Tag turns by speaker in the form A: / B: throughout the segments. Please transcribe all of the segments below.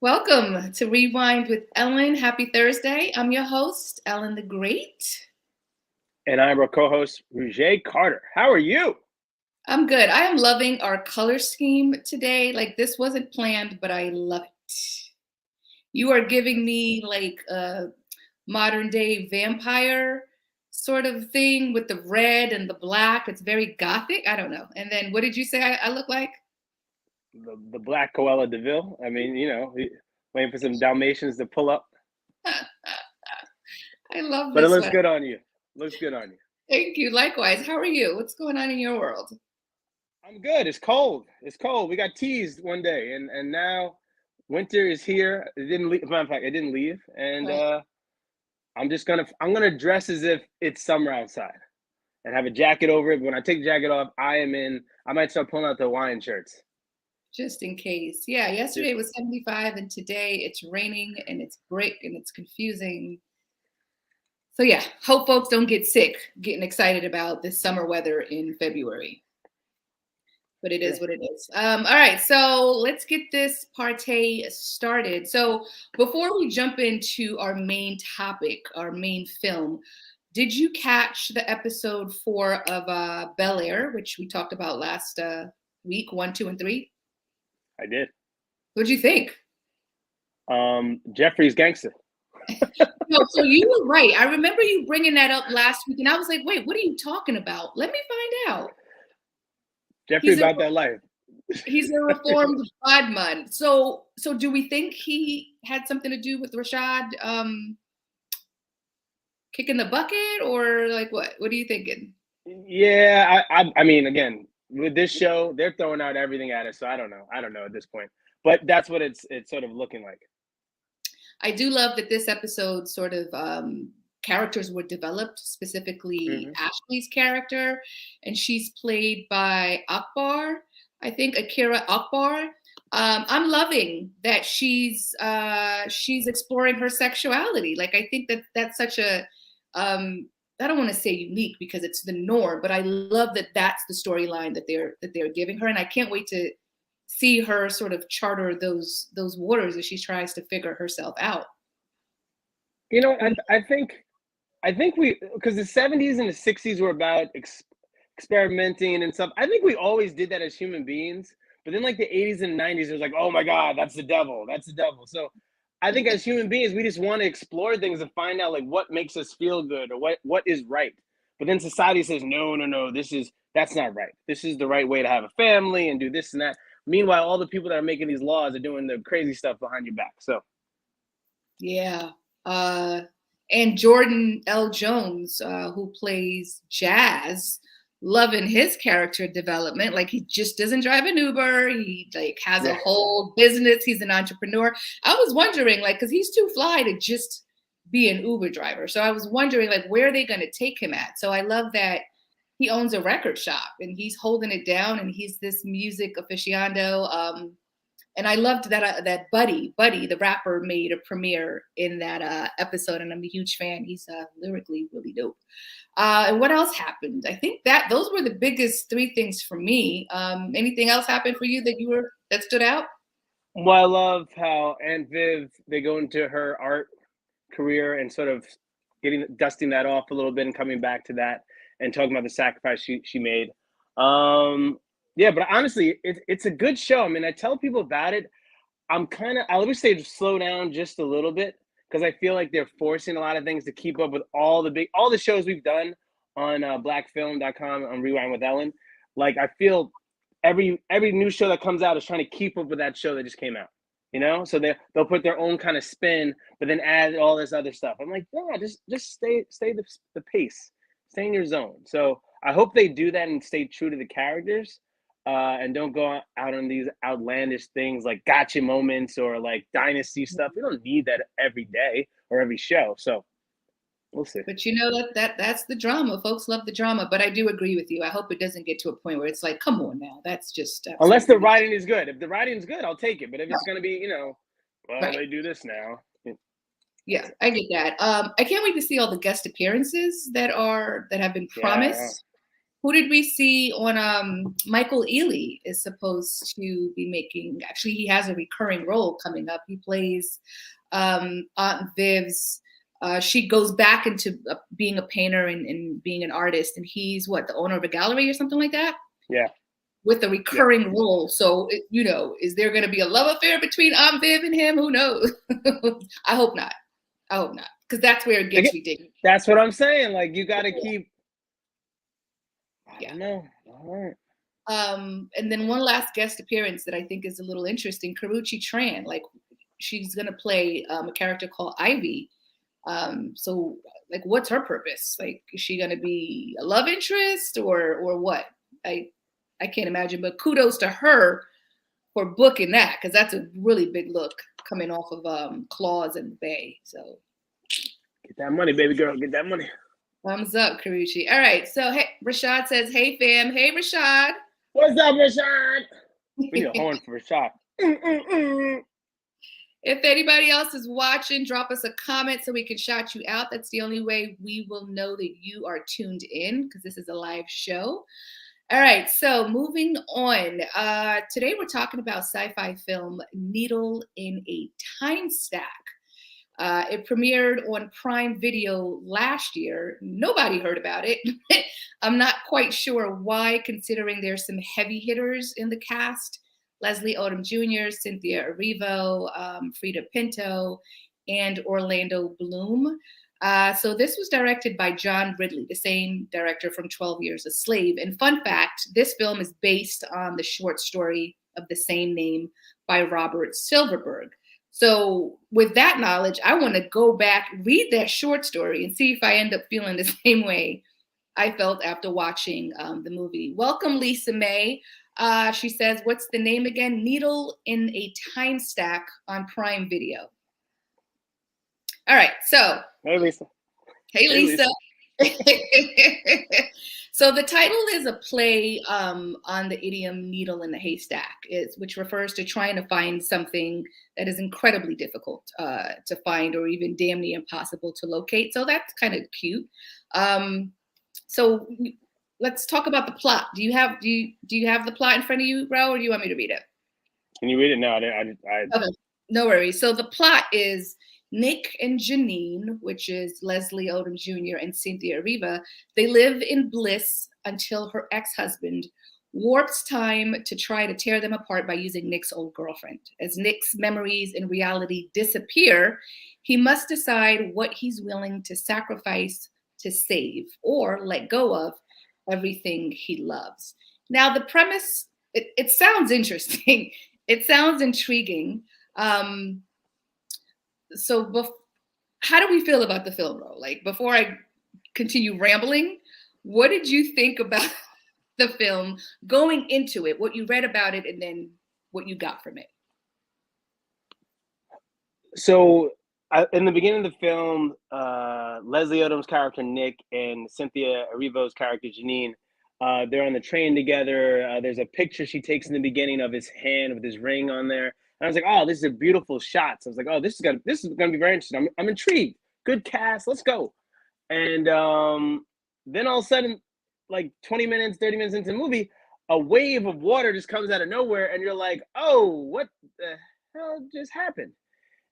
A: Welcome to Rewind with Ellen. Happy Thursday. I'm your host, Ellen the Great.
B: And I'm our co-host, Roger Carter. How are you?
A: I'm good. I am loving our color scheme today. Like, this wasn't planned, but I love it. You are giving me like a modern day vampire sort of thing with the red and the black. It's very gothic. I don't know. And then what did you say I look like?
B: The Black Coella DeVille. I mean, waiting for some Dalmatians to pull up.
A: I love
B: But it
A: this
B: looks
A: one.
B: good on you. Looks good on you.
A: Thank you. Likewise. How are you? What's going on in your world?
B: I'm good. It's cold. It's cold. We got teased one day, and now winter is here. It didn't leave. Matter of fact, it didn't leave, and
A: Right.
B: I'm gonna dress as if it's summer outside, and have a jacket over it. But when I take the jacket off, I might start pulling out the Hawaiian shirts.
A: Just in case. Yeah, yesterday
B: Just
A: was 75 and today it's raining and it's brick and it's confusing. So yeah, hope folks don't get sick getting excited about this summer weather in February. But it is
B: sure.
A: what it is. All right, so let's get this party started. So before we jump into our main topic, our main film, did you catch the episode 4 of Bel Air, which we talked about last week, 1, 2, and 3?
B: I did.
A: What'd you think?
B: Jeffrey's gangster.
A: No, so you were right. I remember you bringing that up last week, and I was like, "Wait, what are you talking about? Let me find out."
B: Jeffrey
A: He's a
B: about that life.
A: he's a reformed Bodman. So do we think he had something to do with Rashad kicking the bucket, or like what? What are you thinking?
B: Yeah, I mean, again, with this show, they're throwing out everything at us, so I don't know. I don't know at this point, but that's what it's sort of looking like.
A: I do love that this episode sort of characters were developed, specifically
B: Hmm.
A: Ashley's character, and she's played by Akbar. I think Akira Akbar. I'm loving that she's exploring her sexuality. Like I think that that's such a I don't want to say unique because it's the norm, but I love that that's the storyline that they're giving her, and I can't wait to see her sort of charter those waters as she tries to figure herself out.
B: You know,
A: What do
B: I think we because the '70s and the '60s were about experimenting and stuff. I think we always did that as human beings, but then like the '80s and '90s, it was like, oh my God, that's the devil, that's the devil. So I think as human beings, we just want to explore things and find out like what makes us feel good or what is right. But then society says, no, no, no, that's not right. This is the right way to have a family and do this and that. Meanwhile, all the people that are making these laws are doing the crazy stuff behind your back. So
A: Yeah. Uh, and Jordan L. Jones, who plays Jazz, loving his character development. Like he just doesn't drive an Uber. He like has a
B: yeah,
A: whole business. He's an entrepreneur. I was wondering, like, because he's too fly to just be an Uber driver. So I was wondering, like, where are they going to take him at? So I love that he owns a record shop and he's holding it down and he's this music aficionado. And I loved that Buddy, the rapper, made a premiere in that episode, and I'm a huge fan. He's lyrically really dope. And what else happened? I think that those were the biggest three things for me. Anything else happened for you that stood out?
B: well, I love how Aunt Viv they go into her art career and sort of getting dusting that off a little bit and coming back to that and talking about the sacrifice she made. Um, yeah, but honestly, it's a good show. I mean, I tell people about it. I wish they'd slow down just a little bit because I feel like they're forcing a lot of things to keep up with all the shows we've done on blackfilm.com on Rewind with Ellen. Like I feel every new show that comes out is trying to keep up with that show that just came out. So they'll put their own kind of spin, but then add all this other stuff. I'm like, yeah, just stay the pace, stay in your zone. So I hope they do that and stay true to the characters, and don't go out on these outlandish things like gotcha moments or like dynasty stuff. We don't need that every day or every show. So we'll see.
A: But you know that's the drama. Folks love the drama, but I do agree with you. I hope it doesn't get to a point where it's like, come on now, that's just
B: Unless the
A: absolutely
B: writing is good. If the writing is good, I'll take it. But if it's gonna be, well,
A: right.
B: they do this now.
A: Yeah, I get that. I can't wait to see all the guest appearances that have been
B: Yeah.
A: promised. Who did we see on Michael Ealy is supposed to be making, actually he has a recurring role coming up. He plays Aunt Viv's, she goes back into being a painter and being an artist, and he's what, the owner of a gallery or something like that?
B: Yeah.
A: With a recurring role. So, you know, is there going to be a love affair between Aunt Viv and him? Who knows? I hope not. I hope not. Because that's where it gets ridiculous.
B: That's what I'm saying. Like, you got to keep, I don't know. All right.
A: And then one last guest appearance that I think is a little interesting, Karuchi Tran. Like, she's going to play a character called Ivy. So, like, what's her purpose? Like, is she going to be a love interest or what? I can't imagine, but kudos to her for booking that, because that's a really big look coming off of Claws and Bay. So
B: get that money, baby girl. Get that money.
A: Thumbs up, Karuchi. All right. So hey, Rashad says, "Hey fam, hey Rashad."
B: What's up, Rashad? We need a horn for Rashad.
A: If anybody else is watching, drop us a comment so we can shout you out. That's the only way we will know that you are tuned in, because this is a live show. All right, so moving on. Today we're talking about sci-fi film Needle in a Timestack. It premiered on Prime Video last year. Nobody heard about it. I'm not quite sure why, considering there's some heavy hitters in the cast. Leslie Odom Jr., Cynthia Erivo, Freida Pinto, and Orlando Bloom. So this was directed by John Ridley, the same director from 12 Years a Slave. And fun fact, this film is based on the short story of the same name by Robert Silverberg. So with that knowledge, I want to go back, read that short story, and see if I end up feeling the same way I felt after watching the movie. Welcome, Lisa May. She says, what's the name again? Needle in a Timestack on Prime Video. All right, so.
B: Hey, Lisa.
A: Hey, Lisa. So the title is a play on the idiom needle in the haystack, which refers to trying to find something that is incredibly difficult to find or even damn near impossible to locate. So that's kind of cute. So let's talk about the plot. Do you have the plot in front of you, Ro, or do you want me to read it?
B: Can you read it? No,
A: Okay, no worries. So the plot is Nick and Janine, which is Leslie Odom Jr. and Cynthia Erivo, they live in bliss until her ex-husband warps time to try to tear them apart by using Nick's old girlfriend. As Nick's memories and reality disappear, he must decide what he's willing to sacrifice to save or let go of everything he loves. Now, the premise, it sounds interesting. It sounds intriguing. So how do we feel about the film, Ro? Like, before I continue rambling, what did you think about the film going into it, what you read about it, and then what you got from it?
B: So in the beginning of the film, Leslie Odom's character, Nick, and Cynthia Erivo's character, Janine, they're on the train together. There's a picture she takes in the beginning of his hand with his ring on there. And I was like, oh, this is a beautiful shot. So I was like, oh, this is gonna be very interesting. I'm intrigued. Good cast. Let's go. And then all of a sudden, like 20 minutes, 30 minutes into the movie, a wave of water just comes out of nowhere, and you're like, oh, what the hell just happened?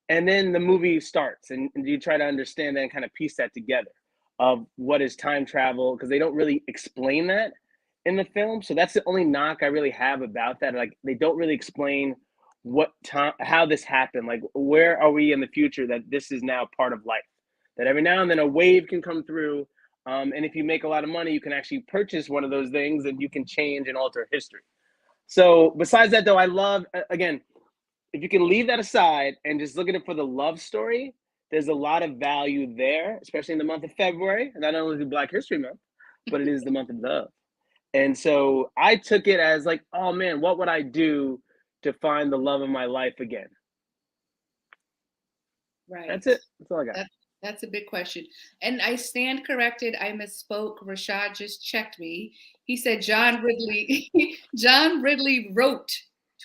B: And then the movie starts, and you try to understand that and kind of piece that together of what is time travel, because they don't really explain that in the film. So that's the only knock I really have about that. Like, they don't really explain what time, how this happened. Like, where are we in the future that this is now part of life? That every now and then a wave can come through, and if you make a lot of money, you can actually purchase one of those things, and you can change and alter history. So besides that, though, I love, again, if you can leave that aside and just look at it for the love story, there's a lot of value there, especially in the month of February. And not only is it Black History Month, but it is the month of love. And so I took it as like, oh man, what would I do to find the love of my life again?
A: Right.
B: That's it. That's all I got.
A: That's a big question. And I stand corrected. I misspoke. Rashad just checked me. He said John Ridley wrote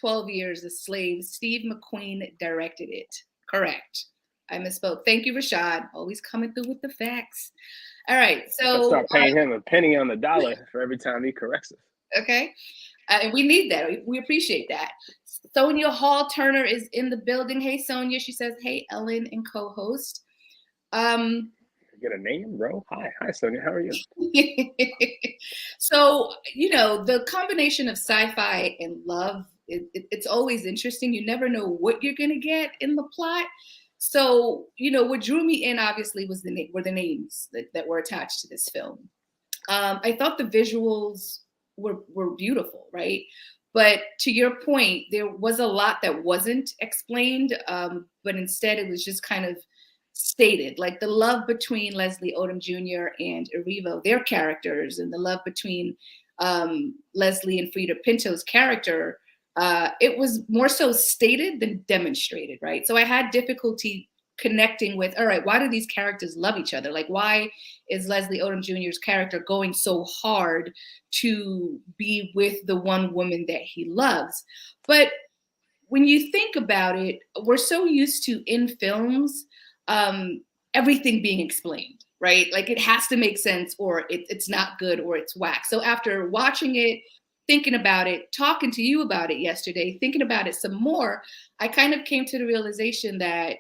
A: 12 Years a Slave. Steve McQueen directed it. Correct. I misspoke. Thank you, Rashad. Always coming through with the facts. All right.
B: I'll
A: So,
B: start paying him a penny on the dollar for every time he corrects us.
A: okay. And we need that. We appreciate that. Sonia Hall Turner is in the building. Hey, Sonia. She says, hey, Ellen and co-host.
B: Get a name, bro. Hi, Sonia. How are you?
A: So, the combination of sci-fi and love, it's always interesting. You never know what you're going to get in the plot. So, what drew me in, obviously, were the names that were attached to this film. I thought the visuals were beautiful, right? But to your point, there was a lot that wasn't explained, but instead it was just kind of stated, like the love between Leslie Odom Jr. and Erivo, their characters, and the love between Leslie and Freida Pinto's character. It was more so stated than demonstrated, right? So I had difficulty connecting with, all right, why do these characters love each other? Like, why is Leslie Odom Jr.'s character going so hard to be with the one woman that he loves? But when you think about it, we're so used to, in films, everything being explained, right? Like it has to make sense, or it's not good, or it's whack. So after watching it, thinking about it, talking to you about it yesterday, thinking about it some more, I kind of came to the realization that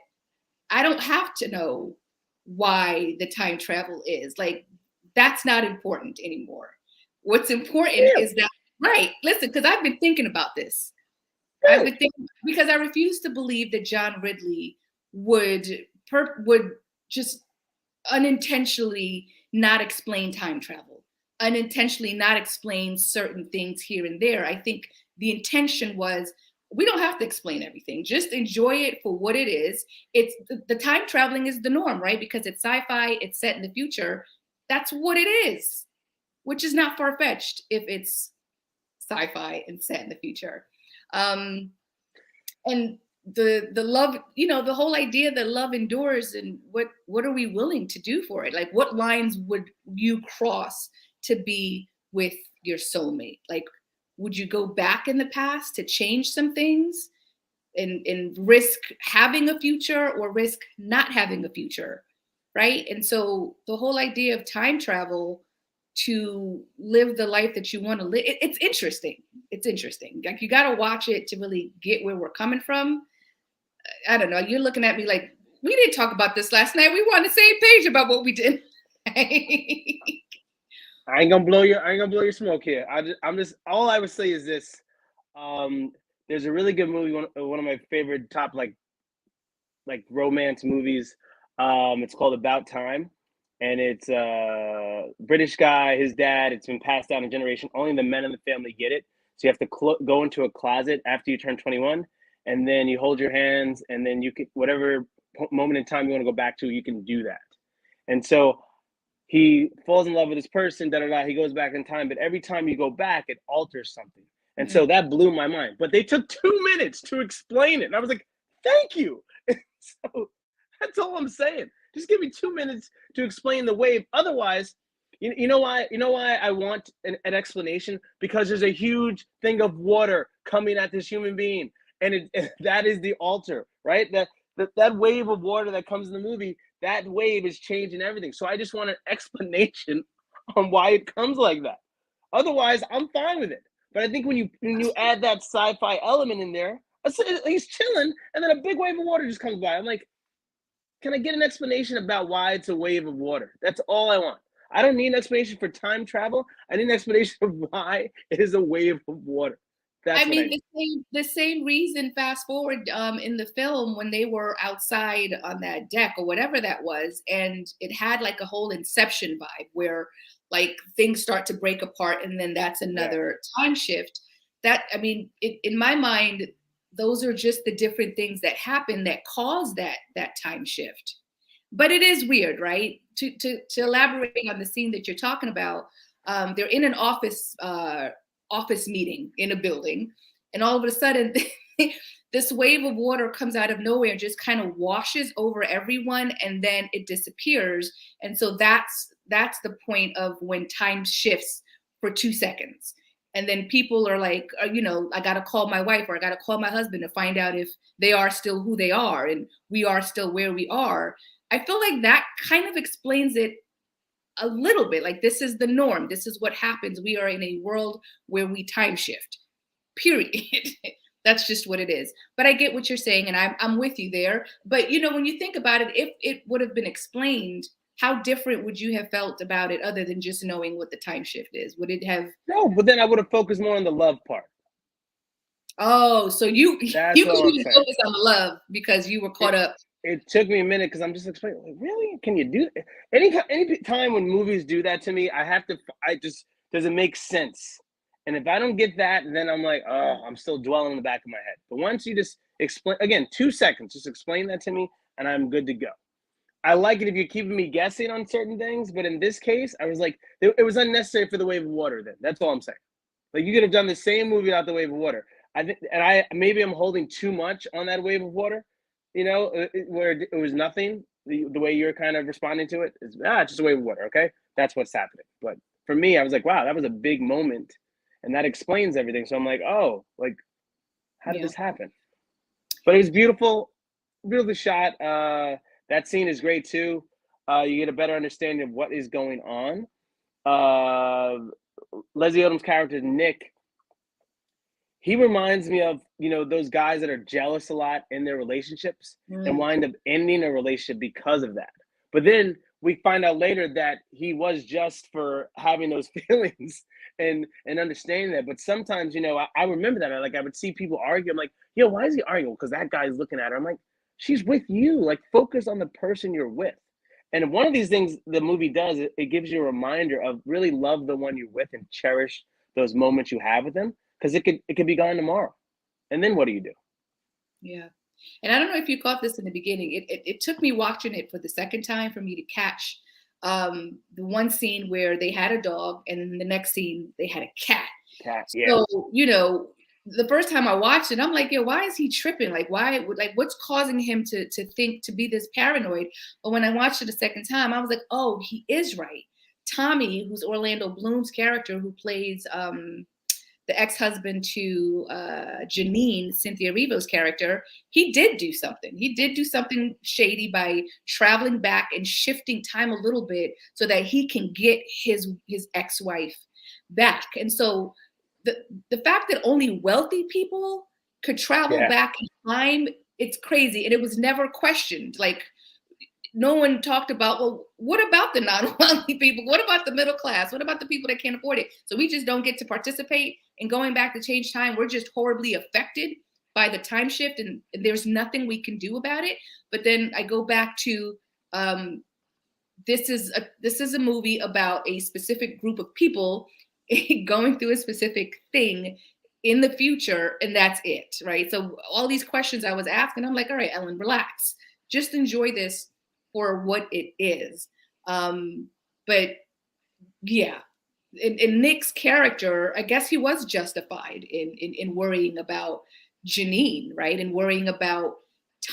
A: I don't have to know why the time travel is. Like, that's not important anymore. What's important is that, right, listen, because I've been thinking about this. I've been thinking, because I refuse to believe that John Ridley would just unintentionally not explain time travel, unintentionally not explain certain things here and there. I think the intention was, we don't have to explain everything. Just enjoy it for what it is. It's the time traveling is the norm, right? Because it's sci-fi, it's set in the future. That's what it is, which is not far-fetched if it's sci-fi and set in the future. And the love, the whole idea that love endures, and what are we willing to do for it? Like, what lines would you cross to be with your soulmate? Like, would you go back in the past to change some things and risk having a future, or risk not having a future, right? And so the whole idea of time travel to live the life that you want to live, it's interesting. It's interesting. Like, you got to watch it to really get where we're coming from. I don't know. You're looking at me like, we didn't talk about this last night. We were on the same page about what we did.
B: I ain't gonna blow your smoke here. All I would say is this. There's a really good movie, one of my favorite top like romance movies. It's called About Time, and it's a British guy, his dad. It's been passed down a generation. Only the men in the family get it. So you have to go into a closet after you turn 21, and then you hold your hands, and then you can, whatever moment in time you want to go back to, you can do that. And so he falls in love with this person, he goes back in time, but every time you go back, it alters something. And so that blew my mind. But they took 2 minutes to explain it. And I was like, thank you. So that's all I'm saying. Just give me 2 minutes to explain the wave. Otherwise, you know why I want an explanation? Because there's a huge thing of water coming at this human being. And that is the altar, right? That wave of water that comes in the movie, that wave is changing everything. So I just want an explanation on why it comes like that. Otherwise, I'm fine with it. But I think when you add that sci-fi element in there, he's chilling, and then a big wave of water just comes by. I'm like, can I get an explanation about why it's a wave of water? That's all I want. I don't need an explanation for time travel. I need an explanation of why it is a wave of water.
A: The same reason, fast forward in the film, when they were outside on that deck or whatever that was, and it had like a whole Inception vibe where like things start to break apart, and then that's another time shift. In my mind, those are just the different things that happen that cause that time shift. But it is weird, right? To elaborate on the scene that you're talking about, they're in an office meeting in a building, and all of a sudden this wave of water comes out of nowhere and just kind of washes over everyone, and then it disappears. And so that's the point of when time shifts for 2 seconds. And then people are like, you know, I got to call my wife or I got to call my husband to find out if they are still who they are and we are still where we are. I feel like that kind of explains it a little bit. Like, this is the norm. This is what happens. We are in a world where we time shift, period. That's just what it is. But I get what you're saying, and I'm with you there. But, you know, when you think about it, if it would have been explained, how different would you have felt about it other than just knowing what the time shift is? Would it have?
B: No, but then I would have focused more on the love part.
A: Oh, so you
B: That's
A: couldn't
B: all I'm
A: even
B: saying.
A: focus on the love because you were caught up.
B: It took me a minute because I'm just explaining, like, really? Can you do any time when movies do that to me, does it make sense? And if I don't get that, then I'm like, oh, I'm still dwelling in the back of my head. But once you just explain, again, 2 seconds, just explain that to me and I'm good to go. I like it if you're keeping me guessing on certain things, but in this case, I was like, it was unnecessary for the wave of water then. That's all I'm saying. Like, you could have done the same movie without the wave of water. I think, and maybe I'm holding too much on that wave of water, you know, where it was nothing. The way you're kind of responding to it is, it's just a wave of water, okay? That's what's happening. But for me, I was like, wow, that was a big moment, and that explains everything. So I'm like, oh, like, how did this happen? But it was beautiful, beautifully shot. That scene is great too. You get a better understanding of what is going on. Leslie Odom's character, Nick, he reminds me of, you know, those guys that are jealous a lot in their relationships and wind up ending a relationship because of that. But then we find out later that he was just for having those feelings and understanding that. But sometimes, you know, I remember that. I would see people argue. I'm like, yo, why is he arguing? Because that guy's looking at her. I'm like, she's with you. Like, focus on the person you're with. And one of these things the movie does, it gives you a reminder of really love the one you're with and cherish those moments you have with them, because it could be gone tomorrow. And then what do you do?
A: Yeah. And I don't know if you caught this in the beginning. It took me watching it for the second time for me to catch the one scene where they had a dog, and then the next scene they had a cat.
B: Yeah.
A: So, you know, the first time I watched it, I'm like, yo, why is he tripping? Like, what's causing him to think, to be this paranoid? But when I watched it the second time, I was like, oh, he is right. Tommy, who's Orlando Bloom's character, who plays the ex-husband to Janine, Cynthia Erivo's character, he did do something. He did do something shady by traveling back and shifting time a little bit so that he can get his ex-wife back. And so the fact that only wealthy people could travel back in time, it's crazy. And it was never questioned. Like, no one talked about, well, what about the non-wealthy people? What about the middle class? What about the people that can't afford it? So we just don't get to participate in going back to change time. We're just horribly affected by the time shift, and there's nothing we can do about it. But then I go back to this is a movie about a specific group of people going through a specific thing in the future, and that's it, right? So all these questions I was asking, I'm like, all right, Ellen, relax. Just enjoy this for what it is. But yeah, in Nick's character, I guess he was justified in worrying about Janine, right? And worrying about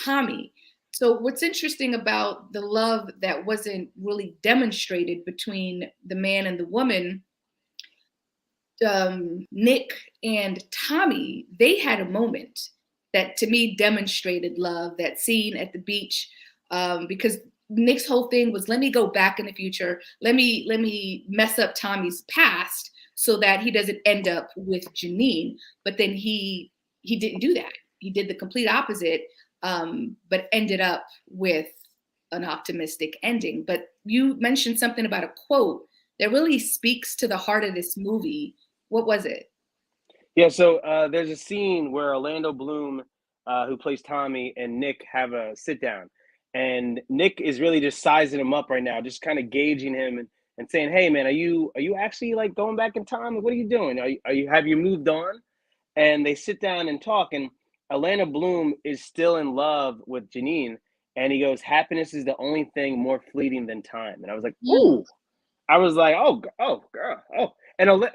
A: Tommy. So what's interesting about the love that wasn't really demonstrated between the man and the woman, Nick and Tommy, they had a moment that to me demonstrated love, that scene at the beach, because Nick's whole thing was, let me go back in the future. Let me mess up Tommy's past so that he doesn't end up with Janine. But then he didn't do that. He did the complete opposite, but ended up with an optimistic ending. But you mentioned something about a quote that really speaks to the heart of this movie. What was it?
B: Yeah, so there's a scene where Orlando Bloom, who plays Tommy, and Nick have a sit down. And Nick is really just sizing him up right now, just kind of gauging him and saying, hey, man, are you actually like going back in time? What are you doing? Have you moved on? And they sit down and talk. And Orlando Bloom is still in love with Janine. And he goes, happiness is the only thing more fleeting than time. And I was like, ooh. I was like, oh, girl, oh. And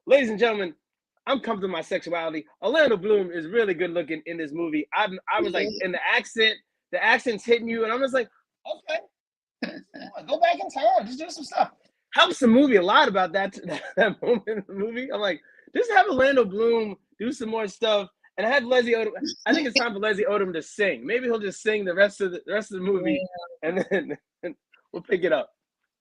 B: ladies and gentlemen, I'm comfortable with my sexuality. Orlando Bloom is really good looking in this movie. I was like, in the accent's hitting you, and I'm just like, okay, go back in time, just do some stuff. Helps the movie a lot about that moment in the movie. I'm like, Just have Orlando Bloom do some more stuff, and have Leslie Odom. I think it's time for Leslie Odom to sing. Maybe he'll just sing the rest of the movie, and then we'll pick it up.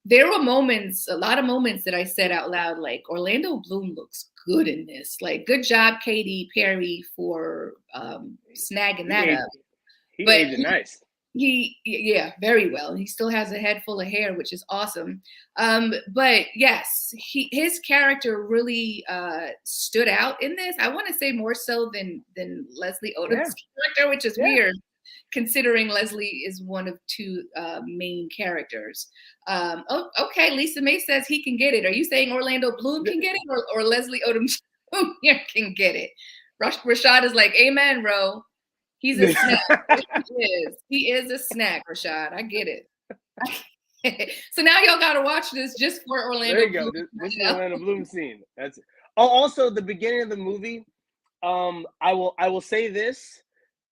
A: There were moments, a lot of moments that I said out loud, like, Orlando Bloom looks good in this. Like, good job, Katy Perry, for snagging that up.
B: He aged it nice.
A: Yeah, very well. He still has a head full of hair, which is awesome. But yes, his character really stood out in this. I want to say more so than Leslie Odom's character, which is weird, considering Leslie is one of two main characters. Okay, Lisa May says he can get it. Are you saying Orlando Bloom can get it, or Leslie Odom Jr. can get it? Rashad is like, amen, bro. He's a snack. He is a snack, Rashad. I get it. So now y'all got to watch this just for Orlando.
B: There you go. This is the Orlando Bloom scene. That's also the beginning of the movie. I will say this: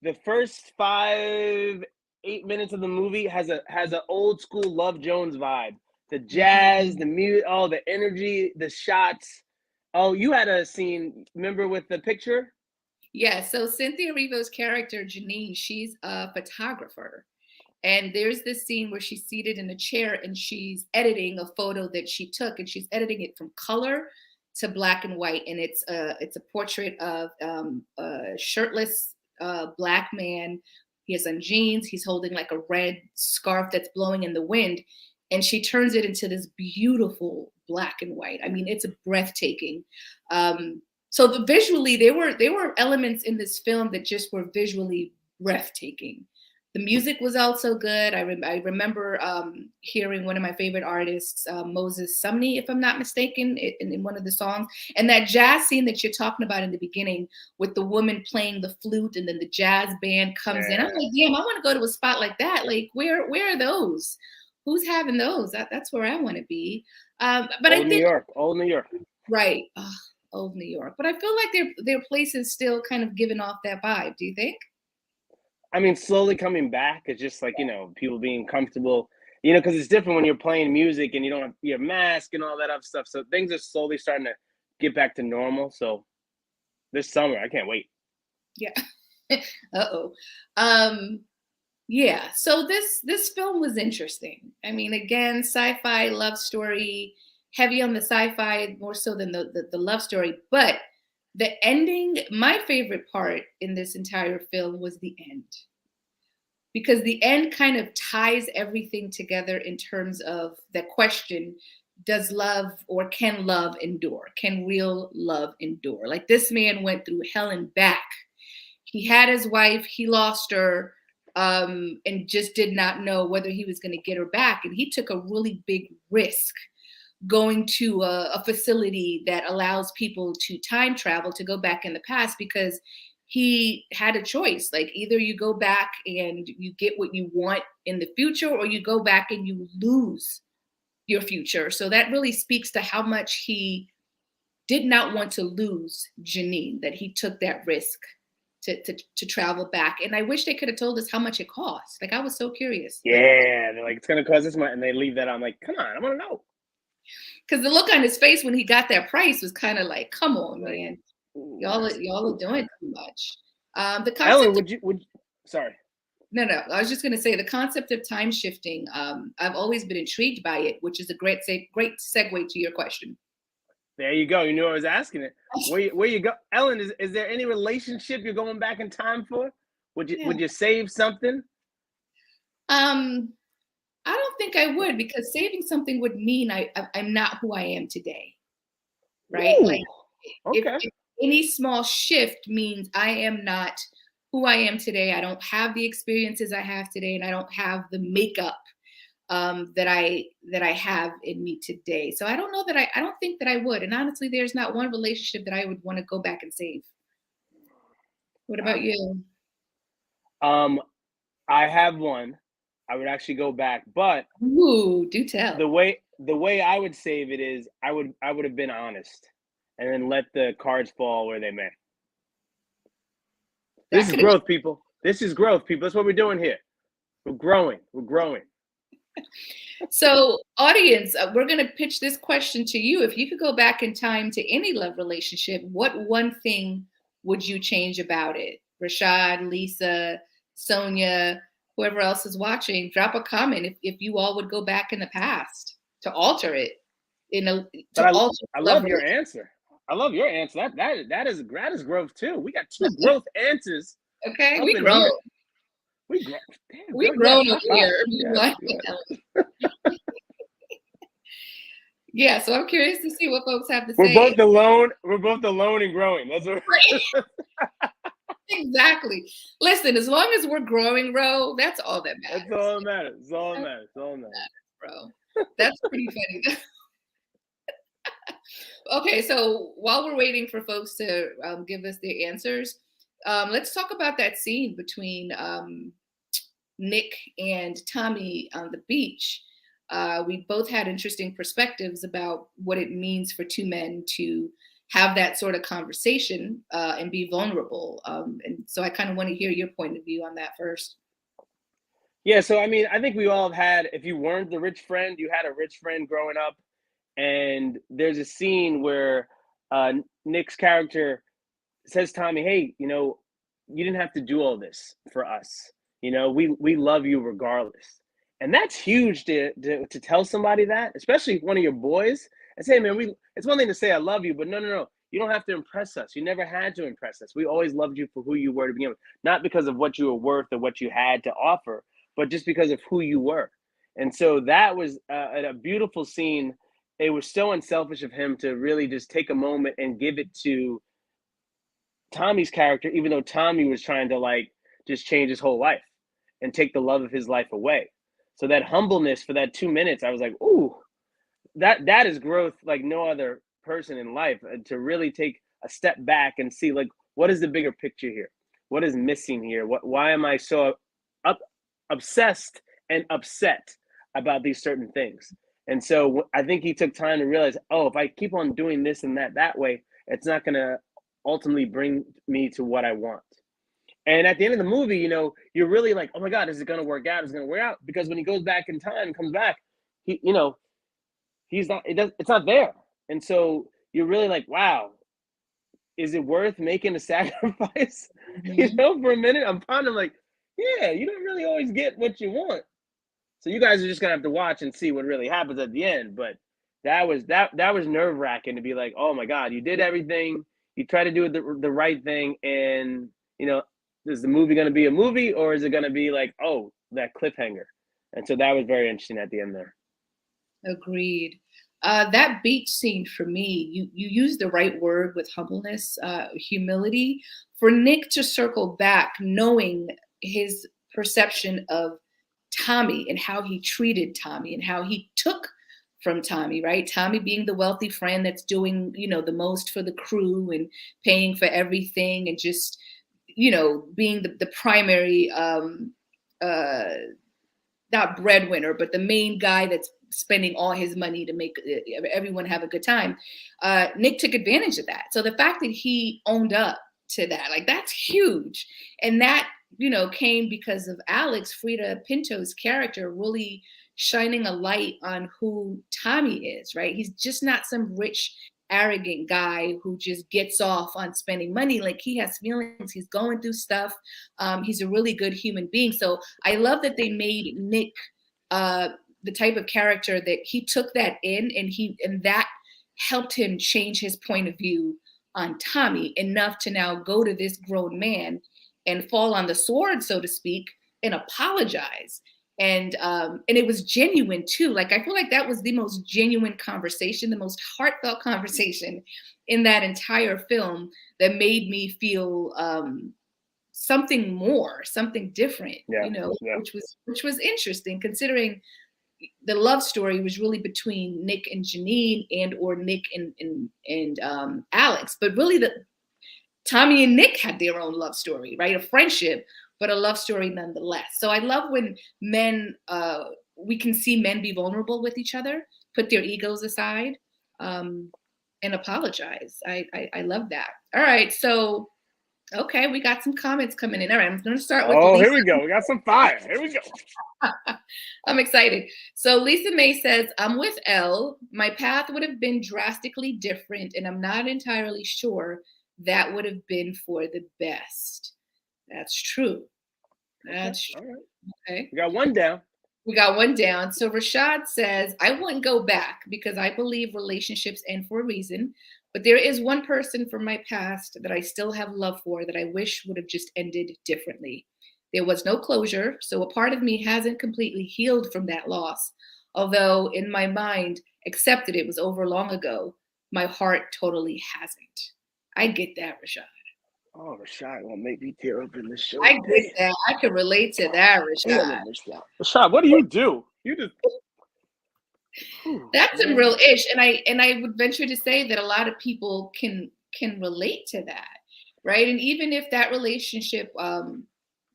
B: the first 5-8 minutes of the movie has an old school Love Jones vibe. The jazz, the music, the energy, the shots. Oh, you had a scene. Remember with the picture?
A: Yeah, so Cynthia Erivo's character, Janine, she's a photographer. And there's this scene where she's seated in a chair and she's editing a photo that she took, and she's editing it from color to black and white. And it's a portrait of a shirtless black man. He has on jeans. He's holding like a red scarf that's blowing in the wind. And she turns it into this beautiful black and white. I mean, it's breathtaking. So visually, there were elements in this film that just were visually breathtaking. The music was also good. I remember hearing one of my favorite artists, Moses Sumney, if I'm not mistaken, in one of the songs. And that jazz scene that you're talking about in the beginning, with the woman playing the flute and then the jazz band comes in. I'm like, damn, I want to go to a spot like that. Like, where are those? Who's having those? That's where I want to be. But I think
B: old New York,
A: right. Old New York. But I feel like their place is still kind of giving off that vibe. Do you think?
B: I mean, slowly coming back. It's just like, people being comfortable, because it's different when you're playing music and you don't have your mask and all that other stuff. So things are slowly starting to get back to normal. So this summer, I can't wait.
A: Yeah. Yeah. So this film was interesting. I mean, again, sci-fi love story, heavy on the sci-fi more so than the love story. But the ending, my favorite part in this entire film was the end. Because the end kind of ties everything together in terms of the question, does love, or can love endure? Can real love endure? Like, this man went through hell and back. He had his wife, he lost her, and just did not know whether he was going to get her back. And he took a really big risk going to a facility that allows people to time travel, to go back in the past, because he had a choice. Like, either you go back and you get what you want in the future, or you go back and you lose your future. So that really speaks to how much he did not want to lose Janine, that he took that risk to travel back. And I wish they could have told us how much it cost. Like, I was so curious.
B: Yeah, they're like, it's going to cost this much. And they leave that on, like, come on, I want to know.
A: Because the look on his face when he got that price was kind of like, come on, man. Y'all are doing too much. The concept
B: Ellen, sorry.
A: No, I was just going to say the concept of time shifting. I've always been intrigued by it, which is a great segue to your question.
B: There you go. You knew I was asking it. Where you go, Ellen? Is there any relationship you're going back in time for? Would you save something?
A: I don't think I would, because saving something would mean I'm not who I am today, right?
B: Ooh,
A: like,
B: okay.
A: if any small shift means I am not who I am today. I don't have the experiences I have today, and I don't have the makeup that I have in me today. So I don't know that I don't think that I would. And honestly, there's not one relationship that I would want to go back and save. What about you?
B: I have one. I would actually go back, but
A: ooh, do tell.
B: The way I would save it is I would have been honest, and then let the cards fall where they may. This is growth, people. This is growth, people. That's what we're doing here. We're growing.
A: So, audience, we're going to pitch this question to you. If you could go back in time to any love relationship, what one thing would you change about it? Rashad, Lisa, Sonia, whoever else is watching, drop a comment if you all would go back in the past to alter it,
B: But
A: to alter
B: I
A: love
B: love your
A: relationship.
B: answer. I love your answer. That is growth too. We got two growth answers
A: Okay,
B: up
A: we
B: in
A: grown.
B: here. We grow. Damn,
A: We
B: girl. Yes.
A: grown
B: High
A: over
B: five.
A: here.
B: Yes.
A: Yeah, so I'm curious to see what folks have to
B: We're
A: say.
B: both alone. We're both alone and growing. That's what.
A: Exactly. Listen, as long as we're growing, Ro, that's all that matters.
B: That's all that matters. That's all that matters. That's all that matters.
A: Bro. That's pretty funny. Okay, so while we're waiting for folks to give us their answers, let's talk about that scene between Nick and Tommy on the beach. We both had interesting perspectives about what it means for two men to have that sort of conversation and be vulnerable. And so I kind of want to hear your point of view on that first.
B: Yeah, so I mean, I think we all have had, if you weren't the rich friend, you had a rich friend growing up. And there's a scene where Nick's character says, Tommy, hey, you didn't have to do all this for us. We love you regardless. And that's huge to tell somebody that, especially one of your boys, and say, man, it's one thing to say I love you, but no. You don't have to impress us. You never had to impress us. We always loved you for who you were to begin with, not because of what you were worth or what you had to offer, but just because of who you were. And so that was a beautiful scene. It was so unselfish of him to really just take a moment and give it to Tommy's character, even though Tommy was trying to just change his whole life and take the love of his life away. So that humbleness for that 2 minutes, I was like, ooh, that is growth like no other person in life, to really take a step back and see what is the bigger picture here? What is missing here? Why am I so obsessed and upset about these certain things? And so I think he took time to realize, if I keep on doing this and that way, it's not going to ultimately bring me to what I want. And at the end of the movie, you're really like, oh my God, is it going to work out? Is it going to work out? Because when he goes back in time and comes back, it's not there. And so you're really like, wow, is it worth making a sacrifice? For a minute, I'm pondering like, yeah, you don't really always get what you want. So you guys are just gonna have to watch and see what really happens at the end. But that was nerve-wracking to be like, oh my God, you did everything, you try to do the right thing, and is the movie gonna be a movie, or is it gonna be like, oh, that cliffhanger? And so that was very interesting at the end there.
A: Agreed. That beach scene for me, you use the right word with humbleness, humility. For Nick to circle back, knowing his perception of Tommy and how he treated Tommy and how he took from Tommy, right? Tommy being the wealthy friend that's doing, the most for the crew and paying for everything and just, being the primary, not breadwinner, but the main guy that's spending all his money to make everyone have a good time. Nick took advantage of that. So the fact that he owned up to that, that's huge. And that, came because of Alex, Freida Pinto's character, really shining a light on who Tommy is, right? He's just not some rich, arrogant guy who just gets off on spending money. He has feelings, he's going through stuff. He's a really good human being. So I love that they made Nick the type of character that he took that in, and that helped him change his point of view on Tommy enough to now go to this grown man and fall on the sword, so to speak, and apologize. And it was genuine too. I feel like that was the most genuine conversation, the most heartfelt conversation in that entire film, that made me feel something more, something different, which was interesting, considering the love story was really between Nick and Janine, or Nick and Alex. But really, Tommy and Nick had their own love story, right? A friendship, but a love story nonetheless. So I love when we can see men be vulnerable with each other, put their egos aside, and apologize. I love that. All right, so Okay, we got some comments coming in. All right, I'm going to start with
B: Oh,
A: Lisa.
B: here we go. We got some fire. Here we go.
A: I'm excited. So Lisa May says, I'm with Elle. My path would have been drastically different, and I'm not entirely sure that would have been for the best. That's true. That's
B: Okay. All right.
A: okay.
B: We got one down.
A: We got one down. So Rashad says, I wouldn't go back because I believe relationships end for a reason. But there is one person from my past that I still have love for that I wish would have just ended differently. There was no closure. So a part of me hasn't completely healed from that loss. Although in my mind, accepted it was over long ago. My heart totally hasn't. I get that, Rashad.
B: Oh, Rashad won't make me tear up in the show.
A: I get that. I can relate to that, Rashad.
B: Rashad, what do you do? You just
A: That's some real ish, and I would venture to say that a lot of people can relate to that, right? And even if that relationship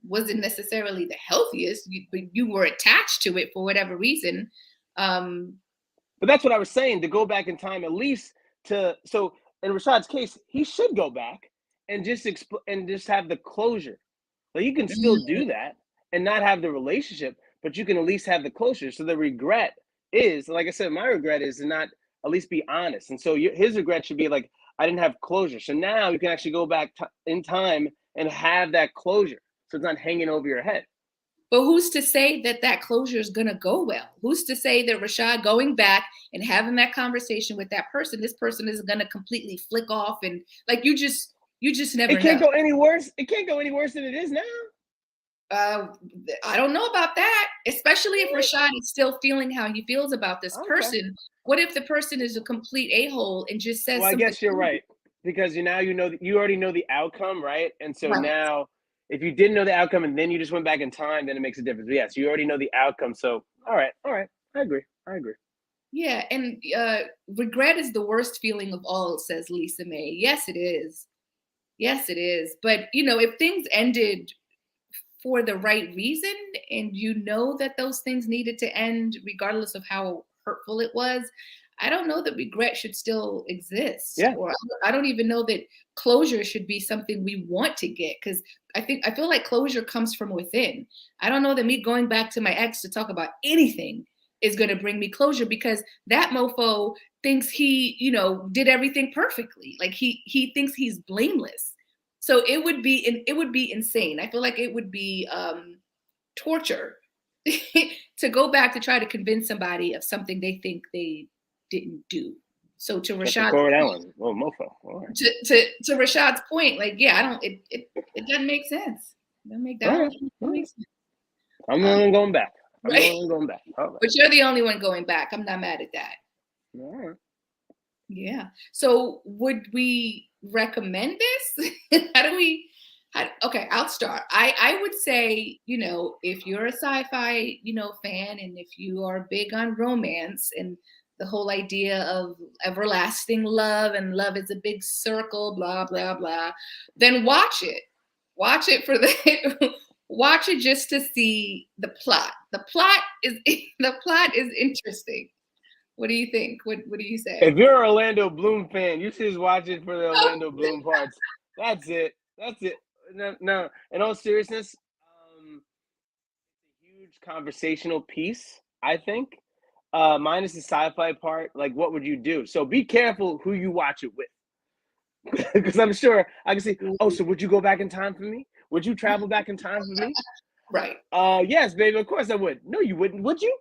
A: wasn't necessarily the healthiest, but you were attached to it for whatever reason.
B: But that's what I was saying, to go back in time, at least so in Rashad's case, he should go back and just have the closure. Like, you can still do that and not have the relationship, but you can at least have the closure. So the regret is, like I said, my regret is to not at least be honest. And so his regret should be like, I didn't have closure. So now you can actually go back in time and have that closure. So it's not hanging over your head.
A: But who's to say that that closure is going to go well? Who's to say that Rashad going back and having that conversation with that person, this person is going to completely flick off, and like you just never know.
B: It can't go any worse. It can't go any worse than it is now.
A: I don't know about that, especially if Rashad is still feeling how he feels about this person. What if the person is a complete a-hole and just says,
B: well, I guess you're right, because you already know the outcome, right? And so now, if you didn't know the outcome and then you just went back in time, then it makes a difference. But yes, you already know the outcome. So all right, I agree.
A: Yeah, and regret is the worst feeling of all, says Lisa May. Yes, it is. But if things ended for the right reason, and that those things needed to end regardless of how hurtful it was, I don't know that regret should still exist.
B: Yeah.
A: Or I don't even know that closure should be something we want to get, because I feel like closure comes from within. I don't know that me going back to my ex to talk about anything is going to bring me closure, because that mofo thinks he did everything perfectly. Like he thinks he's blameless. So it would be insane. I feel like it would be torture to go back to try to convince somebody of something they think they didn't do. So to Rashad's point, to Rashad's point, like, yeah, it doesn't make sense. It doesn't make that make sense.
B: I'm the only one going back.
A: But you're the only one going back. I'm not mad at that.
B: All right.
A: Yeah. So would we recommend this? Okay, I'll start. I would say, if you're a sci-fi, fan, and if you are big on romance and the whole idea of everlasting love, and love is a big circle, blah, blah, blah, then watch it. Watch it watch it just to see the plot. The plot is interesting. What do you think? What do you say?
B: If you're an Orlando Bloom fan, you should just watch it for the Orlando Bloom parts. That's it. No. In all seriousness, it's a huge conversational piece, I think. Minus the sci-fi part, like, what would you do? So be careful who you watch it with. Because I'm sure I can see, so would you go back in time for me? Would you travel back in time for me?
A: Right.
B: Yes, baby, of course I would. No, you wouldn't, would you?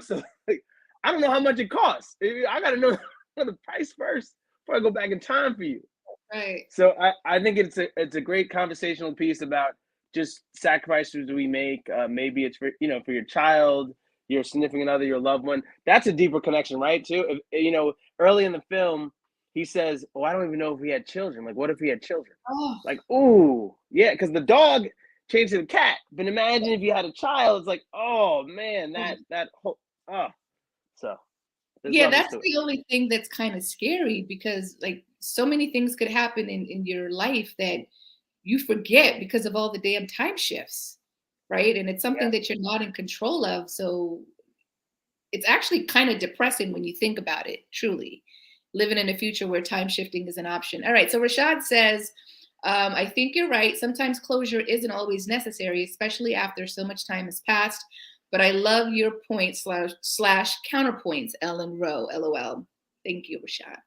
B: So like, I don't know how much it costs. I got to know the price first before I go back in time for you.
A: Right.
B: So I think it's a great conversational piece about just sacrifices we make. Maybe it's for your child, your significant other, your loved one. That's a deeper connection, right? Too. Early in the film, he says, "Oh, I don't even know if we had children. Like, what if we had children?
A: Oh.
B: Like, ooh, yeah, because the dog changed to the cat. But imagine if you had a child. It's like, oh man, that whole So.
A: Yeah, that's the only thing that's kind of scary, because like so many things could happen in your life that you forget because of all the damn time shifts, right? And it's something that you're not in control of. So it's actually kind of depressing when you think about it, truly. Living in a future where time shifting is an option. All right, so Rashad says, I think you're right. Sometimes closure isn't always necessary, especially after so much time has passed. But I love your point slash counterpoints, Ellen Rowe, LOL. Thank you, Rashad.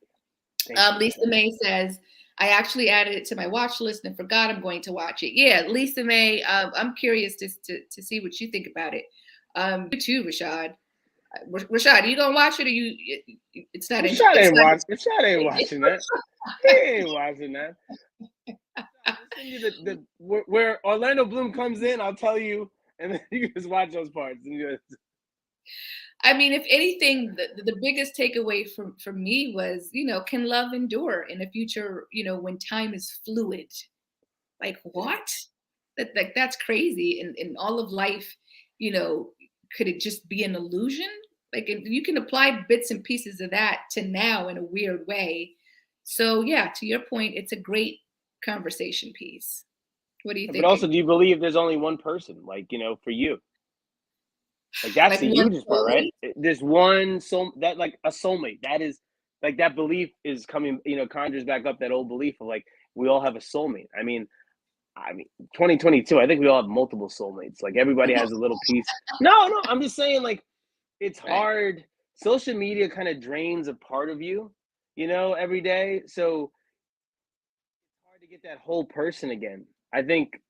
A: Lisa May says, I actually added it to my watch list and forgot I'm going to watch it. Yeah, Lisa May, I'm curious to see what you think about it. You too, Rashad. Rashad, are you gonna watch it, or it's not?
B: Rashad ain't watching that. He ain't watching that. Send you where Orlando Bloom comes in. I'll tell you, and then you just watch those parts.
A: I mean, if anything, the biggest takeaway from me was, can love endure in a future, when time is fluid? Like what? That's crazy. And all of life, could it just be an illusion? Like you can apply bits and pieces of that to now in a weird way. So yeah, to your point, it's a great conversation piece. What do you think?
B: But also, do you believe there's only one person, like, for you? Like that's the hugest part, right? There's one soul, that like a soulmate. That is like that belief is coming, conjures back up that old belief of like we all have a soulmate. I mean, 2022. I think we all have multiple soulmates. Like everybody has a little piece. No, I'm just saying like it's hard. Social media kind of drains a part of you, every day. So it's hard to get that whole person again. I think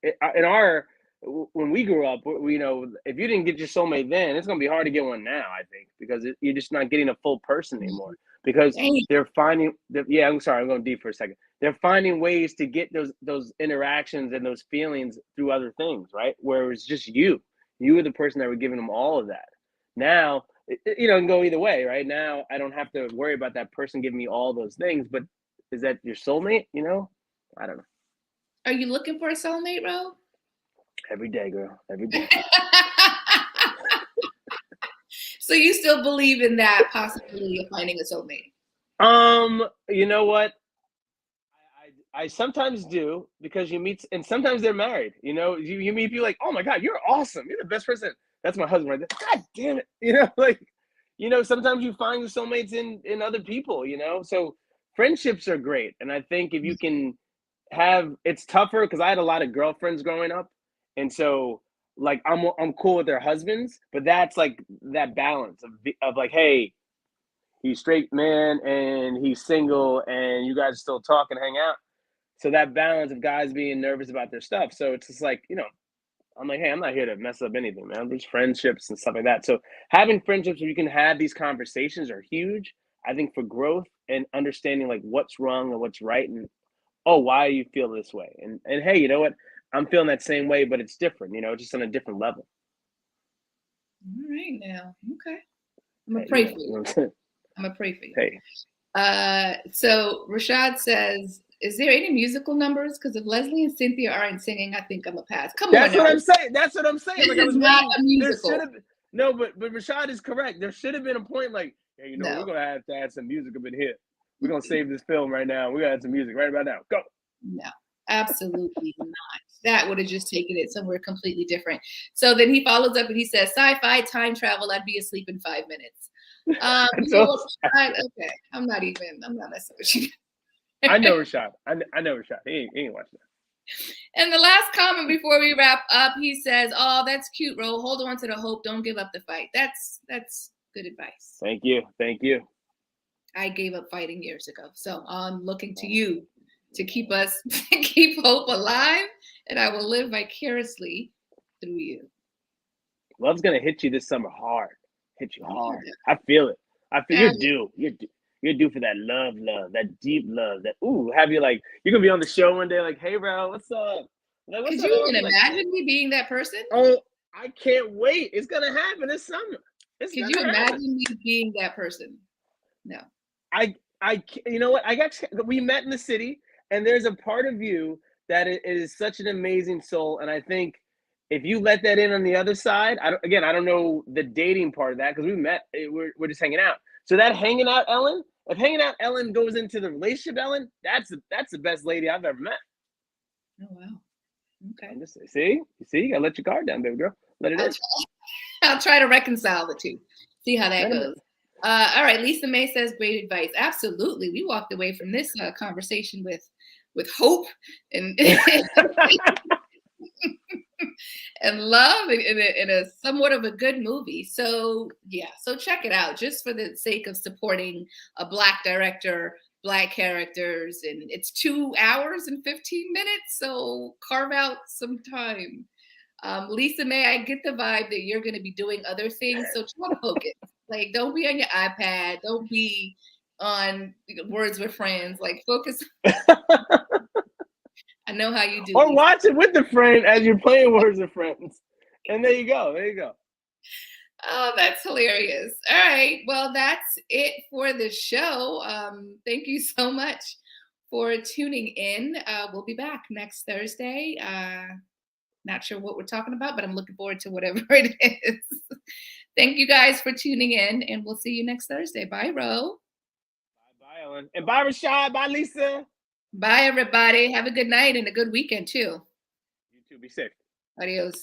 B: when we grew up, if you didn't get your soulmate then, it's going to be hard to get one now, I think, because you're just not getting a full person anymore because they're finding I'm sorry, I'm going deep for a second. They're finding ways to get those interactions and those feelings through other things, right? Where it's just you were the person that were giving them all of that. Now, it can go either way, right? Now I don't have to worry about that person giving me all those things, but is that your soulmate? I don't know.
A: Are you looking for a soulmate, Ro?
B: Every day, girl. Every day.
A: So you still believe in that possibility of finding a soulmate?
B: You know what? I sometimes do because you meet, and sometimes they're married. You meet people like, oh my God, you're awesome. You're the best person. That's my husband right there. God damn it. Sometimes you find your soulmates in other people, So friendships are great. And I think if you can it's tougher because I had a lot of girlfriends growing up. And so like I'm cool with their husbands, but that's like that balance of like, hey, he's straight man and he's single and you guys still talk and hang out. So that balance of guys being nervous about their stuff. So it's just like, I'm like, hey, I'm not here to mess up anything, man. There's friendships and stuff like that. So having friendships where you can have these conversations are huge, I think, for growth and understanding like what's wrong and what's right. And, oh, why you feel this way? And hey, you know what? I'm feeling that same way, but it's different, just on a different level.
A: All right now. Okay. I'm going to pray for you. I'm going to pray for you.
B: Hey.
A: So Rashad says, is there any musical numbers? Because if Leslie and Cynthia aren't singing, I think I'm going to pass. Come on.
B: That's what I'm saying. That's what I'm saying.
A: This is not a musical.
B: No, but Rashad is correct. There should have been a point like, hey, we're going to have to add some music up in here. We're going to save this film right now. We're going to add some music right about now. Go.
A: No, absolutely not. That would have just taken it somewhere completely different. So then he follows up and he says, sci-fi, time travel, I'd be asleep in 5 minutes. Okay, I'm not messing with you.
B: I know Rashad. I know Rashad. He ain't watching that.
A: And the last comment before we wrap up, he says, oh, that's cute, Ro. Hold on to the hope. Don't give up the fight. That's good advice.
B: Thank you.
A: I gave up fighting years ago. So I'm looking to you to keep hope alive, and I will live vicariously through you.
B: Love's going to hit you this summer hard. Hit you hard. I feel it. I feel you're due. You're due for that love, that deep love. That have you like you're gonna be on the show one day like, hey, bro, what's up? Like,
A: could you even imagine me being that person?
B: Oh, I can't wait. It's gonna happen this summer.
A: Could you imagine me being that person? No.
B: I you know what? We met in the city, and there's a part of you that is such an amazing soul, and I think if you let that in on the other side, I don't know the dating part of that because we met. We're just hanging out. So that hanging out Ellen, if hanging out Ellen goes into the relationship Ellen, that's the best lady I've ever met.
A: Oh wow. Okay.
B: See, you gotta let your guard down, baby girl. Let it in.
A: I'll try to reconcile the two. See how that goes. All right. Lisa May says, great advice. Absolutely. We walked away from this conversation with with hope and and love in a somewhat of a good movie. So yeah, so check it out just for the sake of supporting a Black director, Black characters, and it's 2 hours and 15 minutes. So carve out some time. Lisa May, I get the vibe that you're going to be doing other things, so try to focus. Like, don't be on your iPad. Don't be on Words with Friends. Like, focus. I know how you do.
B: Or watch it with the friend as you're playing Words with Friends. And there you go. There you go.
A: Oh, that's hilarious. All right. Well, that's it for the show. Thank you so much for tuning in. We'll be back next Thursday. Not sure what we're talking about, but I'm looking forward to whatever it is. Thank you guys for tuning in, and we'll see you next Thursday. Bye, Ro.
B: Bye, Ellen. And bye, Rashad. Bye, Lisa.
A: Bye, everybody. Have a good night and a good weekend, too.
B: You too. Be safe.
A: Adios.